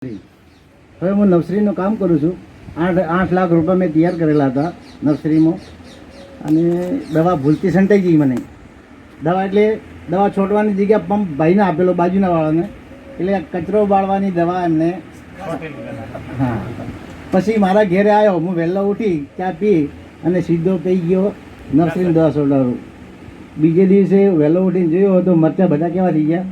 હવે હું નર્સરીનું કામ કરું છું. 8 લાખ રૂપિયા મેં તૈયાર કરેલા હતા નર્સરીમાં, અને દવા ભૂલથી સંતાઈ ગઈ મને. દવા એટલે દવા છોડવાની જગ્યા પંપ ભાઈને આપેલો બાજુના વાળાને, એટલે કચરો બાળવાની દવા એમને. હા, પછી મારા ઘેરે આવ્યો, હું વહેલો ઉઠી ચા પી અને સીધો પી ગયો નર્સરીની દવા છોડાવું. બીજે દિવસે વહેલો ઉઠીને જોયો તો મરચાં બધા કેવા થઈ ગયા,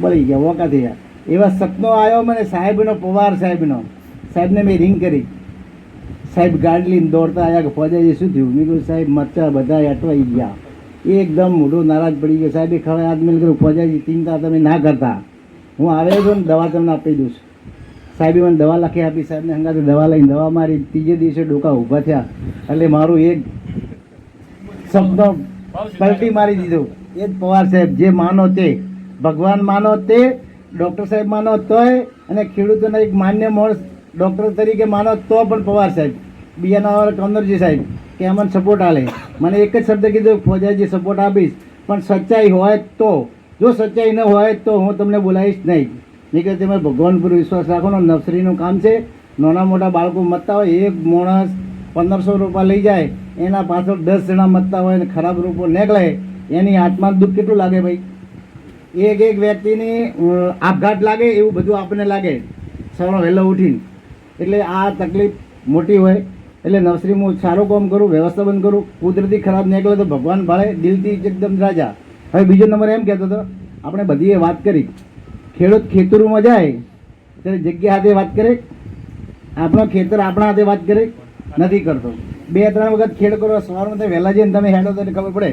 બળી ગયા, વોકા થઈ ગયા. એવા સપનો આવ્યો મને સાહેબનો, પવાર સાહેબને મેં રિંગ કરી. સાહેબ ગાડી લઈને દોડતા આવ્યા કે ફોજાજી શું થયું? મેં કહ્યું સાહેબ મરચાં બધા અટવાઈ ગયા. એકદમ મોઢું નારાજ પડી ગયો. સાહેબે ખબર આજ મેં કહ્યું ફોજાજી ચિંતા તમે ના કરતા, હું આવે છું ને દવા તમને આપી દઉં છું. સાહેબે મને દવા લખી આપી. સાહેબને હંગાતે દવા લઈને દવા મારી. ત્રીજે દિવસે ડોકા ઊભા થયા. એટલે મારું એક સપનો પલટી મારી દીધું. એ જ પવાર સાહેબ, જે માનો તે, ભગવાન માનો તે, ડૉક્ટર સાહેબ માનો તોય, અને ખેડૂતોના એક માન્ય માણસ ડૉક્ટર તરીકે માનો તો પણ પવાર સાહેબ. બીજાના કમનરજી સાહેબ કે અમને સપોર્ટ આલે. મને એક જ શબ્દ કીધું, ફોજાજી સપોર્ટ આપીશ, પણ સચ્ચાઈ હોય તો. જો સચ્ચાઈ ન હોય તો હું તમને બોલાવીશ નહીં. નહીં કે તમે ભગવાન પર વિશ્વાસ રાખો ને. નર્સરીનું કામ છે. નાના મોટા બાળકો મતતા હોય, એક માણસ 1500 રૂપિયા લઈ જાય, એના પાછળ 10 જણા મતતા હોય અને ખરાબ રૂપો નીકળે, એની આત્માનું દુઃખ કેટલું લાગે ભાઈ? એક વ્યક્તિની આપઘાત લાગે એવું બધું આપણને લાગે સવારે વહેલો ઉઠીને. એટલે આ તકલીફ મોટી હોય. એટલે નર્સરીમાં સારું કામ કરું, વ્યવસ્થા બંધ કરું. કુદરતી ખરાબ નીકળે તો ભગવાન ભાળે, દિલથી એકદમ રાજા. હવે બીજો નંબર એમ કહેતો હતો, આપણે બધીએ વાત કરી, ખેડૂત ખેતરોમાં જાય ત્યારે જગ્યા હાથે વાત કરે, આપણો ખેતર આપણા હાથે વાત કરે નથી કરતો. 2-3 વખત ખેડ કરો, સવારમાં વહેલા જઈને તમે હેડો તો ખબર પડે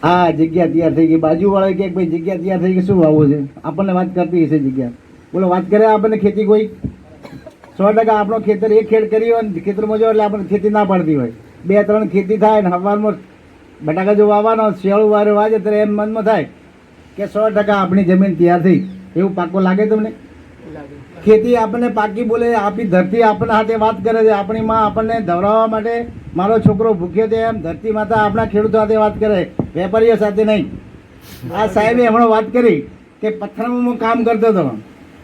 આ જગ્યા તૈયાર થઈ ગઈ. બાજુવાળા કે ભાઈ જગ્યા તૈયાર થઈ ગઈ, શું વાવવું છે? આપણને વાત કરતી હશે જગ્યા. બોલો વાત કરે આપણને ખેતી કોઈ 100% આપણો ખેતર એક ખેડ કરી હોય ને ખેતરમાં જો એટલે આપણને ખેતી ના પડતી હોય. 2-3 ખેતી થાય ને સવારમાં બટાકા જો વાવવાનો, શિયાળું વારે વાજે ત્યારે એમ મનમાં થાય કે 100% આપણી જમીન તૈયાર થઈ. એવું પાકો લાગે તમને? ખેતી આપણને પાકી બોલે, આપણી ધરતી આપણા હાથે વાત કરે છે. આપણી માં આપણને ધવરાવવા માટે મારો છોકરો ભૂખ્યો છે એમ ધરતી માતા આપણા ખેડૂતો સાથે વાત કરે, વેપારીઓ સાથે નહીં. આ સાહેબે હમણાં વાત કરી કે પથ્થરમાં હું કામ કરતો હતો,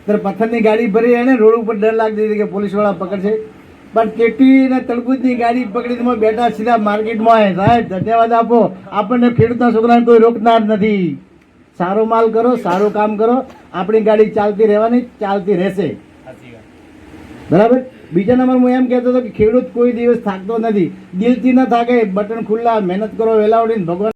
ત્યારે પથ્થરની ગાડી ભરી એને રોડ ઉપર ડર લાગતી હતી કે પોલીસવાળા પકડશે. પણ ટેટી ને તળબૂચની ગાડી પકડીને બેઠા સીધા માર્કેટમાં આવે. સાહેબ ધન્યવાદ આપો, આપણને ખેડૂતના છોકરાને કોઈ રોકનાર નથી. સારો માલ કરો, સારું કામ કરો, આપણી ગાડી ચાલતી રહેવાની, ચાલતી રહેશે. બરાબર. બીજા નંબર હું એમ કહેતો હતો કે ખેડૂત કોઈ દિવસ થાકતો નથી, દિલથી ન થાકે. બટન ખુલ્લા, મહેનત કરો, વેલા ઉઠીને ભગવાન